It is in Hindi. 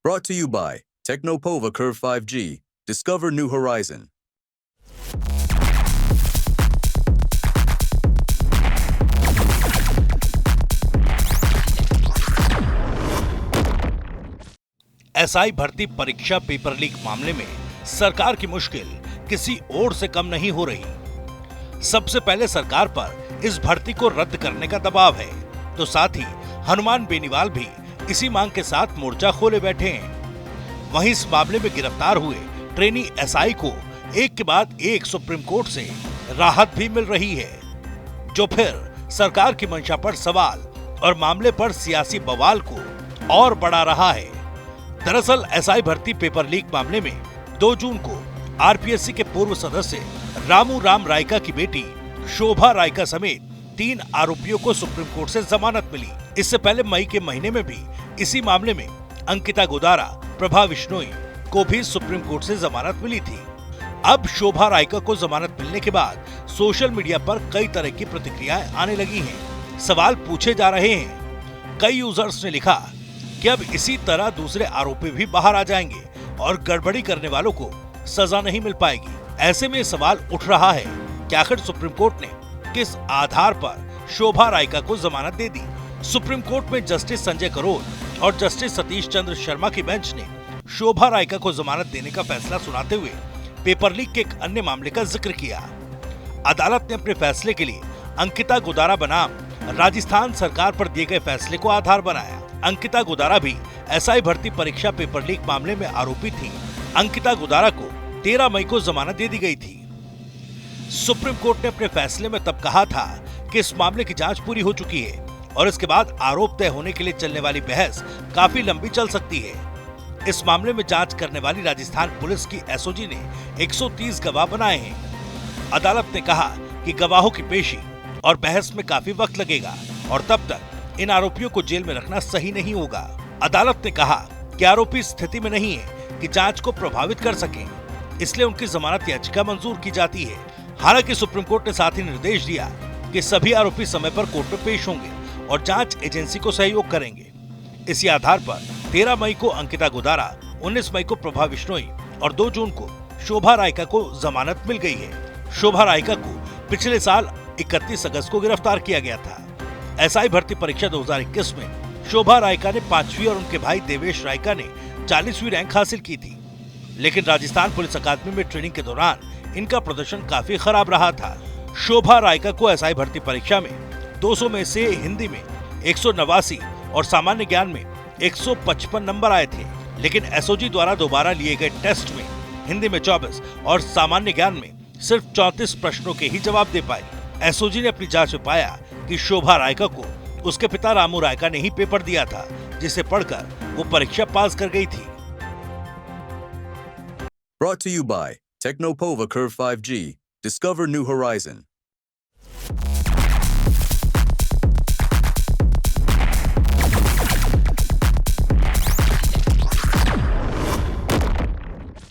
Brought to you by Technopova Curve 5G. Discover new horizon. SI भर्ती परीक्षा पेपर लीक मामले में सरकार की मुश्किल किसी और से कम नहीं हो रही। सबसे पहले सरकार पर इस भर्ती को रद्द करने का दबाव है, तो साथ ही हनुमान बेनीवाल भी इसी मांग के साथ मोर्चा खोले बैठे हैं। वहीं इस मामले में गिरफ्तार हुए ट्रेनी एसआई को एक के बाद एक सुप्रीम कोर्ट से राहत भी मिल रही है, जो फिर सरकार की मंशा पर सवाल और मामले पर सियासी बवाल को और बढ़ा रहा है। दरअसल एसआई भर्ती पेपर लीक मामले में 2 जून को आरपीएससी के पूर्व सदस्य रामू राम रायका की बेटी शोभा रायका समेत 3 आरोपियों को सुप्रीम कोर्ट से जमानत मिली। इससे पहले मई के महीने में भी इसी मामले में अंकिता गोदारा, प्रभा बिश्नोई को भी सुप्रीम कोर्ट से जमानत मिली थी। अब शोभा रायका को जमानत मिलने के बाद सोशल मीडिया पर कई तरह की प्रतिक्रियाएं आने लगी हैं। सवाल पूछे जा रहे हैं। कई यूजर्स ने लिखा कि अब इसी तरह दूसरे आरोपी भी बाहर आ जाएंगे और गड़बड़ी करने वालों को सजा नहीं मिल पाएगी। ऐसे में सवाल उठ रहा है कि आखिर सुप्रीम कोर्ट ने किस आधार पर शोभा रायका को जमानत दे दी। सुप्रीम कोर्ट में जस्टिस संजय करोल और जस्टिस सतीश चंद्र शर्मा की बेंच ने शोभा रायका को जमानत देने का फैसला सुनाते हुए पेपर लीक के एक अन्य मामले का जिक्र किया। अदालत ने अपने फैसले के लिए अंकिता गोदारा बनाम राजस्थान सरकार पर दिए गए फैसले को आधार बनाया। अंकिता गोदारा भी एसआई भर्ती परीक्षा पेपर लीक मामले में आरोपी थी। अंकिता गोदारा को 13 मई को जमानत दे दी गई थी। सुप्रीम कोर्ट ने अपने फैसले में तब कहा था कि इस मामले की जांच पूरी हो चुकी है और इसके बाद आरोप तय होने के लिए चलने वाली बहस काफी लंबी चल सकती है। इस मामले में जांच करने वाली राजस्थान पुलिस की एसओजी ने 130 गवाह बनाए हैं। अदालत ने कहा कि गवाहों की पेशी और बहस में काफी वक्त लगेगा और तब तक इन आरोपियों को जेल में रखना सही नहीं होगा। अदालत ने कहा कि आरोपी स्थिति में नहीं है कि जांच को प्रभावित कर सकें, इसलिए उनकी जमानत याचिका मंजूर की जाती है। हालांकि सुप्रीम कोर्ट ने साथ ही निर्देश दिया कि सभी आरोपी समय पर कोर्ट में पेश होंगे और जांच एजेंसी को सहयोग करेंगे। इसी आधार पर 13 मई को अंकिता गोदारा, 19 मई को प्रभा बिश्नोई और 2 जून को शोभा रायका को जमानत मिल गई है। शोभा रायका को पिछले साल 31 अगस्त को गिरफ्तार किया गया था। एसआई भर्ती परीक्षा 2021 में शोभा रायका ने 5वीं और उनके भाई देवेश रायका ने 40वीं रैंक हासिल की थी, लेकिन राजस्थान पुलिस अकादमी में ट्रेनिंग के दौरान इनका प्रदर्शन काफी खराब रहा था। शोभा रायका को एसआई भर्ती परीक्षा में 200 में से हिंदी में 189 और सामान्य ज्ञान में 155 नंबर आए थे, लेकिन एसओजी द्वारा दोबारा लिए गए टेस्ट में हिंदी में 24 और सामान्य ज्ञान में सिर्फ 34 प्रश्नों के ही जवाब दे पाई। एसओजी ने अपनी जांच में पाया कि शोभा रायका को उसके पिता रामू रायका ने ही पेपर दिया था, जिसे पढ़कर वो परीक्षा पास कर गई थी। Brought to you by Technopova Curve 5G. Discover new horizon.